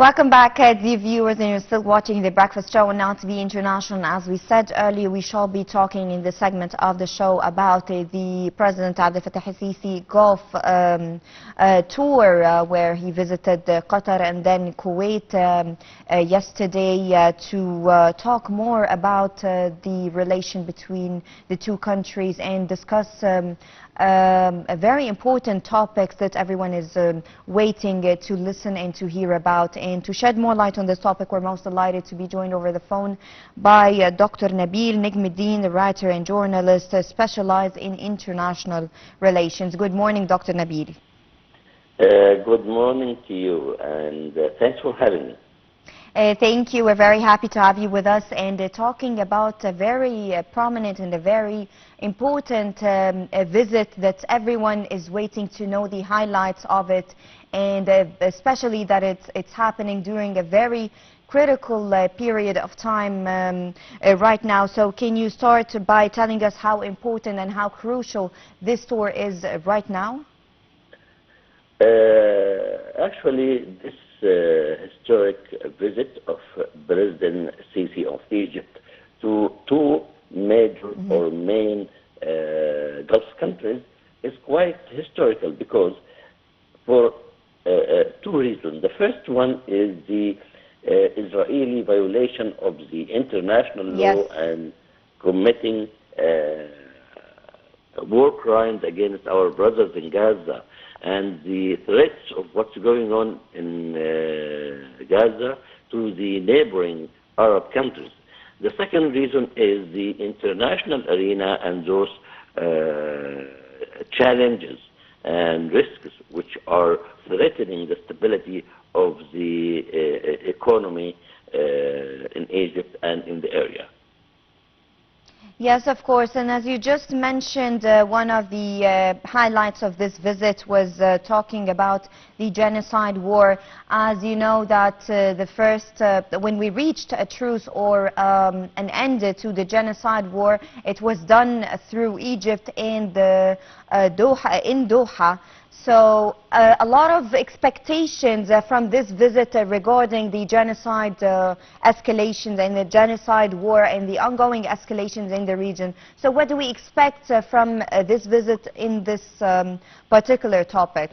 Welcome back, dear viewers, and you're still watching The Breakfast Show on Now TV International. As we said earlier, we shall be talking in this segment of the show about the President Abdel Fattah al-Sisi Gulf tour, where he visited Qatar and then Kuwait yesterday to talk more about the relation between the two countries and discuss very important topics that everyone is waiting to listen and to hear about. And to shed more light on this topic, we're most delighted to be joined over the phone by Dr. Nabil Negm, the writer and journalist specialized in international relations. Good morning, Dr. Nabil. Good morning to you, and thanks for having me. Thank you. We're very happy to have you with us, and talking about a very prominent and a very important visit that everyone is waiting to know the highlights of it, and especially that it's happening during a very critical period of time right now. So can you start by telling us how important and how crucial this tour is right now? Actually, this historic visit of President Sisi of Egypt to two major or main Gulf countries is quite historical because for two reasons. The first one is the Israeli violation of the international law and committing war crimes against our brothers in Gaza, and the threats of what's going on in Gaza to the neighboring Arab countries. The second reason is the international arena and those challenges and risks which are threatening the stability of the economy in Egypt and in the area. Yes, of course, and as you just mentioned, one of the highlights of this visit was talking about the genocide war. As you know that the first, when we reached a truce or an end to the genocide war, it was done through Egypt and Doha. So a lot of expectations from this visit regarding the genocide escalations and the genocide war and the ongoing escalations in the region. So what do we expect from this visit in this particular topic?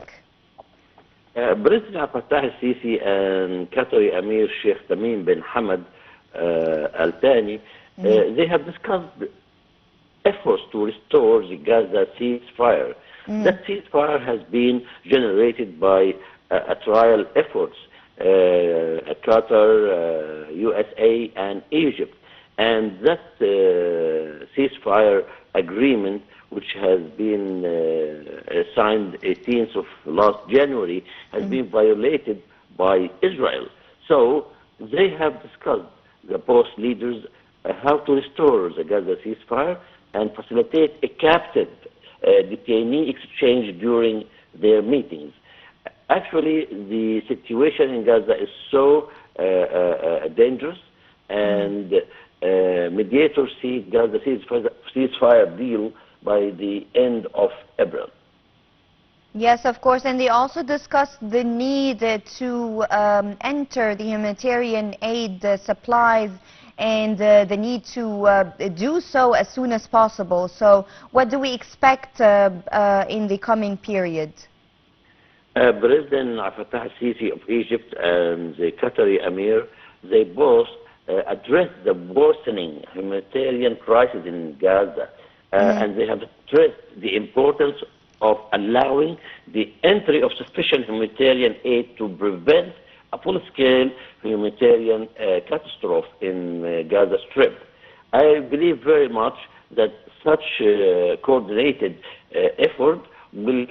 President Abdel Fattah al-Sisi and Qatari Emir Sheikh Tamim bin Hamad Al Thani, they have discussed efforts to restore the Gaza ceasefire. That ceasefire has been generated by a trial efforts Qatar, USA, and Egypt. And that ceasefire agreement, which has been signed 18th of last January, has been violated by Israel. So they have discussed, the both leaders, how to restore the Gaza ceasefire and facilitate a captive detainee exchange during their meetings. Actually, the situation in Gaza is so dangerous, and mediators see Gaza ceasefire deal by the end of April. Yes, of course, and they also discussed the need to enter the humanitarian aid supplies and the need to do so as soon as possible. So what do we expect in the coming period? President Abdel Fattah al-Sisi of Egypt and the Qatari Emir, they both addressed the worsening humanitarian crisis in Gaza, and they have stressed the importance of allowing the entry of sufficient humanitarian aid to prevent a full-scale humanitarian catastrophe in Gaza Strip. I believe very much that such coordinated effort will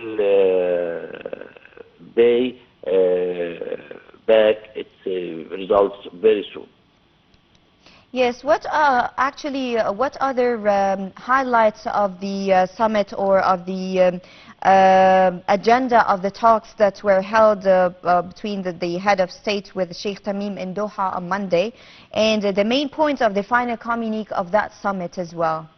pay back its results very soon. Yes, what other highlights of the summit or of the agenda of the talks that were held between the head of state with Sheikh Tamim in Doha on Monday, and the main points of the final communique of that summit as well?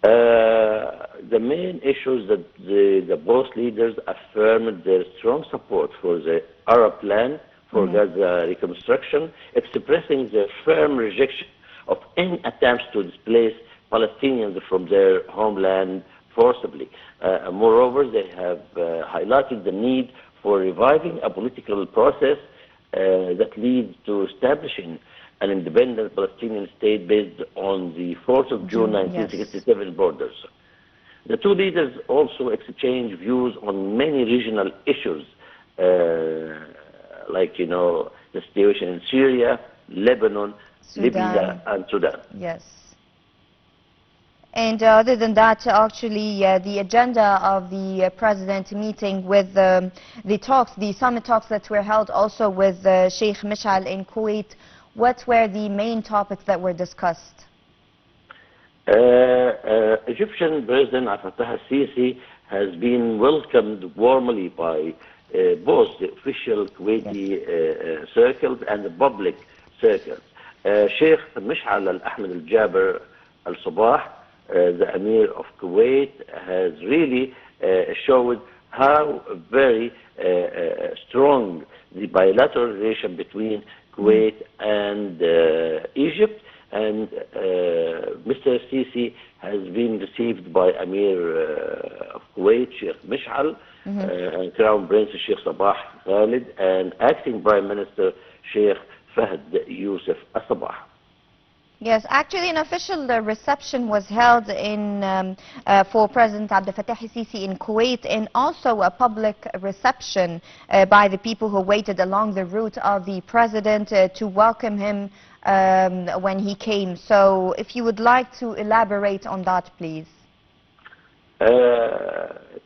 The main issues that the both leaders affirmed their strong support for the Arab plan for Gaza reconstruction, expressing their firm rejection of any attempts to displace Palestinians from their homeland forcibly. Moreover, they have highlighted the need for reviving a political process that leads to establishing an independent Palestinian state based on the 4th of June 1967 borders. The two leaders also exchanged views on many regional issues, like, the situation in Syria, Lebanon, Libya, and Sudan. Yes. And other than that, actually, the agenda of the president meeting with the summit talks that were held also with Sheikh Mishal in Kuwait, what were the main topics that were discussed? Egyptian President Abdel Fattah al-Sisi has been welcomed warmly by both the official Kuwaiti circles and the public circles. Sheikh Mishal al-Ahmed al-Jaber al-Sabah, the Emir of Kuwait, has really showed how very strong the bilateral relation between Kuwait and Egypt, and Mr. Sisi has been received by Emir of Kuwait, Sheikh Mishal, and Crown Prince Sheikh Sabah Khalid, and Acting Prime Minister Sheikh Fahd Yusuf al-Sabah. Yes, actually an official reception was held for President Abdel Fattah al-Sisi in Kuwait, and also a public reception by the people who waited along the route of the president to welcome him when he came. So if you would like to elaborate on that, please.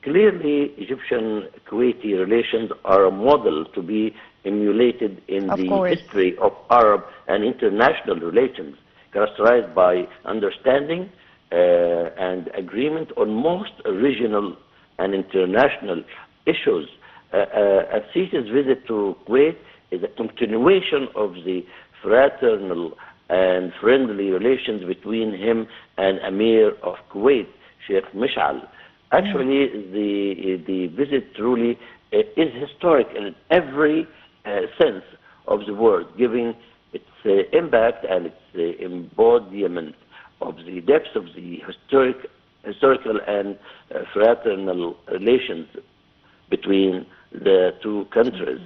Clearly, Egyptian-Kuwaiti relations are a model to be emulated in the history of Arab and international relations, characterized by understanding and agreement on most regional and international issues. Al-Sisi's visit to Kuwait is a continuation of the fraternal and friendly relations between him and Emir of Kuwait, Sheikh Mishal. Actually, the visit truly is historic in every sense of the word, giving its impact and its embodiment of the depths of the historical and fraternal relations between the two countries.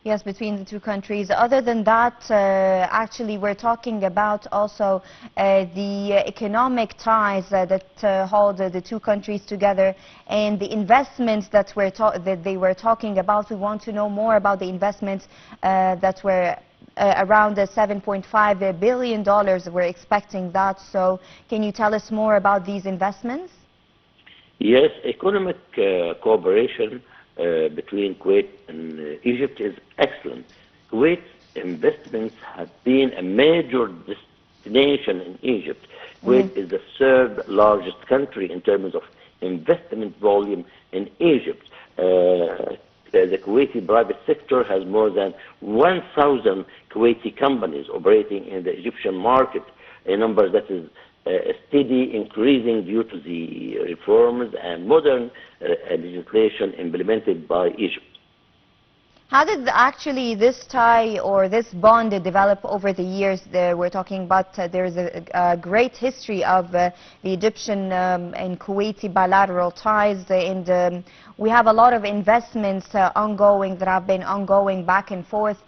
Yes, between the two countries. Other than that, actually, we're talking about also the economic ties that hold the two countries together, and the investments that they were talking about. We want to know more about the investments that were around $7.5 billion. We're expecting that. So, can you tell us more about these investments? Yes, economic cooperation between Kuwait and Egypt is excellent. Kuwait's investments have been a major destination in Egypt. Kuwait is the third largest country in terms of investment volume in Egypt. The Kuwaiti private sector has more than 1,000 Kuwaiti companies operating in the Egyptian market, a number that is steady increasing due to the reforms and modern legislation implemented by Egypt. How did actually this tie or this bond develop over the years? We're talking about there's a great history of the Egyptian and Kuwaiti bilateral ties, and we have a lot of investments ongoing that have been ongoing back and forth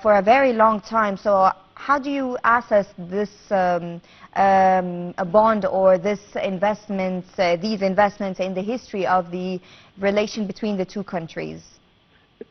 for a very long time. So how do you assess this a bond or this investments, these investments in the history of the relation between the two countries?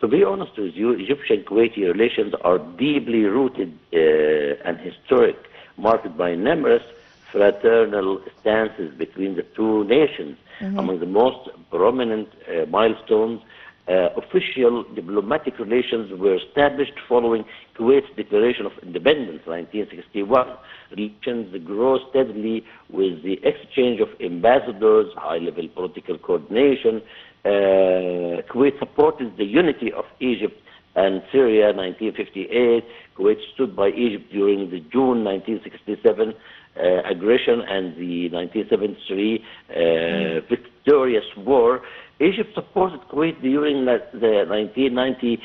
To be honest with you, Egyptian-Kuwaiti relations are deeply rooted and historic, marked by numerous fraternal stances between the two nations. Among the most prominent milestones, official diplomatic relations were established following Kuwait's declaration of independence in 1961. Relations grow steadily with the exchange of ambassadors, high-level political coordination. Kuwait supported the unity of Egypt and Syria in 1958. Kuwait stood by Egypt during the June 1967 aggression and the 1973 victorious war. Egypt supported Kuwait during the 1990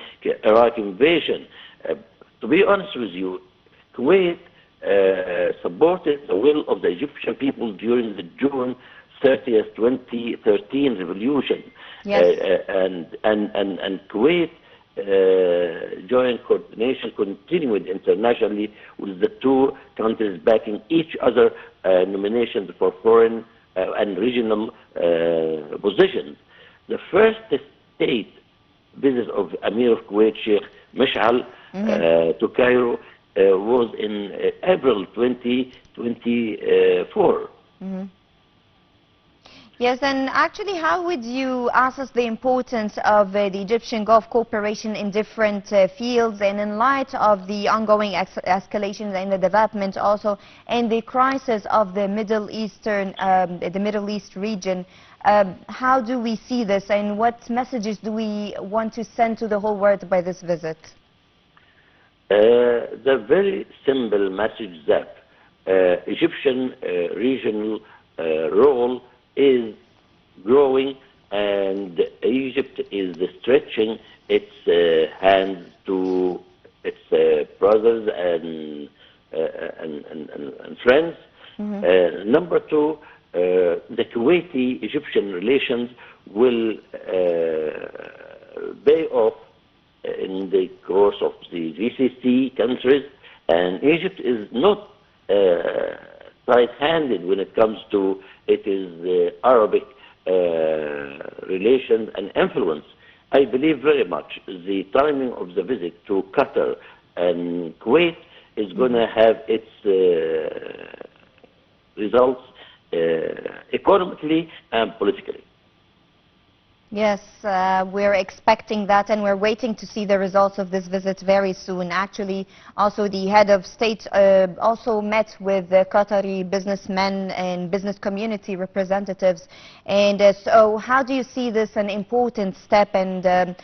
Iraq invasion. To be honest with you, Kuwait supported the will of the Egyptian people during the June 30th, 2013 revolution. Yes. And Kuwait joint coordination continued internationally with the two countries backing each other nominations for foreign and regional positions. The first state visit of Amir of Kuwait, Sheikh Mishal, to Cairo was in April 2024. Yes, and actually, how would you assess the importance of the Egyptian Gulf cooperation in different fields, and in light of the ongoing escalations and the development also, and the crisis of the Middle East region? How do we see this, and what messages do we want to send to the whole world by this visit? The very simple message that Egyptian regional role is growing, and Egypt is stretching its hands to its brothers and friends. Number two, the Kuwaiti-Egyptian relations will pay off in the course of the GCC countries, and Egypt is not tight-handed when it comes to its Arabic relations and influence. I believe very much the timing of the visit to Qatar and Kuwait is going to have its results economically and politically. Yes, we're expecting that, and we're waiting to see the results of this visit very soon. Actually, also the head of state also met with the Qatari businessmen and business community representatives. And so how do you see this an important step, and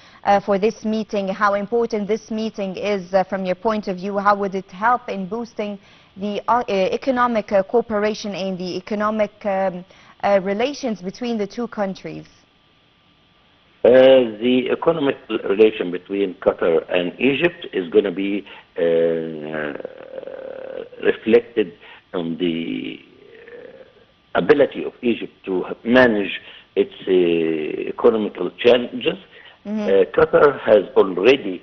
for this meeting, how important this meeting is from your point of view? How would it help in boosting the economic cooperation and the economic relations between the two countries? The economic relation between Qatar and Egypt is going to be reflected on the ability of Egypt to manage its economical challenges. Qatar has already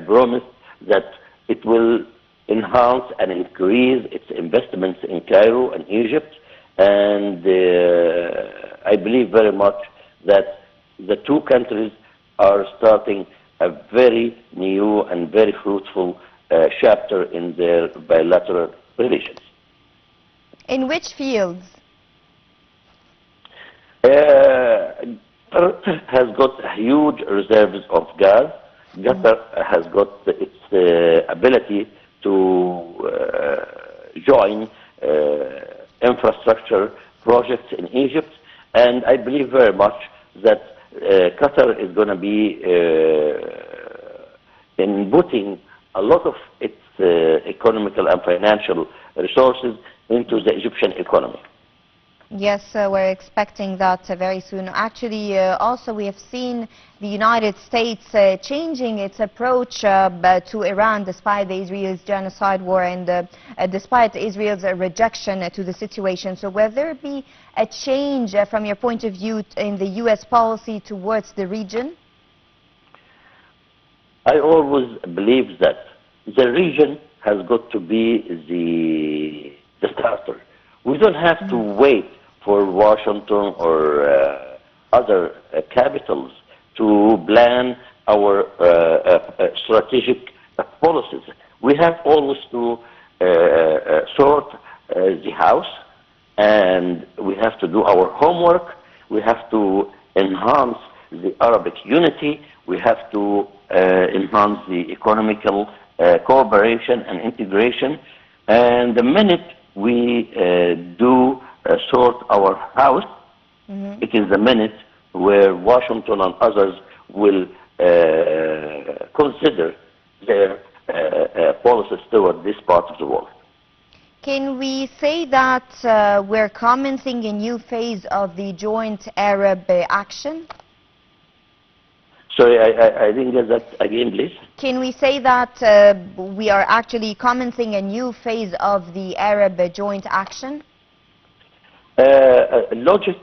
promised that it will enhance and increase its investments in Cairo and Egypt, and I believe very much that the two countries are starting a very new and very fruitful chapter in their bilateral relations. In which fields? Qatar has got huge reserves of gas. Qatar has got its ability to join infrastructure projects in Egypt, and I believe very much that Qatar is going to be inputting a lot of its economical and financial resources into the Egyptian economy. Yes, we're expecting that very soon. Actually, also we have seen the United States changing its approach to Iran despite the Israel's genocide war and despite Israel's rejection to the situation. So will there be a change from your point of view in the U.S. policy towards the region? I always believe that the region has got to be the starter. We don't have to wait for Washington or other capitals to plan our strategic policies. We have always to sort the house, and we have to do our homework. We have to enhance the Arabic unity. We have to enhance the economical cooperation and integration. And the minute we do sort our house, it is the minute where Washington and others will consider their policies toward this part of the world. Can we say that we're commencing a new phase of the joint Arab action? Sorry, I didn't get that again, please. Can we say that we are actually commencing a new phase of the Arab joint action? Logic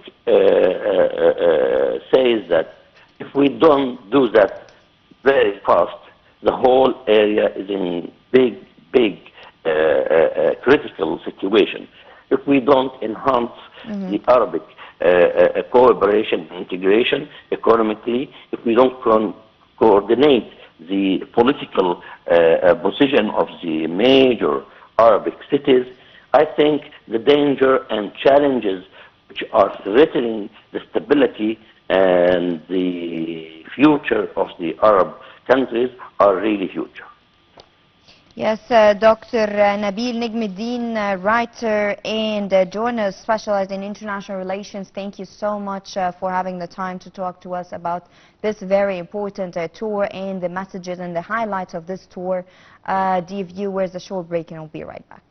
says that if we don't do that very fast, the whole area is in big critical situation. If we don't enhance the Arabic cooperation and integration economically, if we don't coordinate the political position of the major Arabic cities, I think the danger and challenges which are threatening the stability and the future of the Arab countries are really huge. Yes, Dr. Nabil Negm, writer and journalist specialized in international relations, thank you so much for having the time to talk to us about this very important tour and the messages and the highlights of this tour. Dear viewers, a short break and we'll be right back.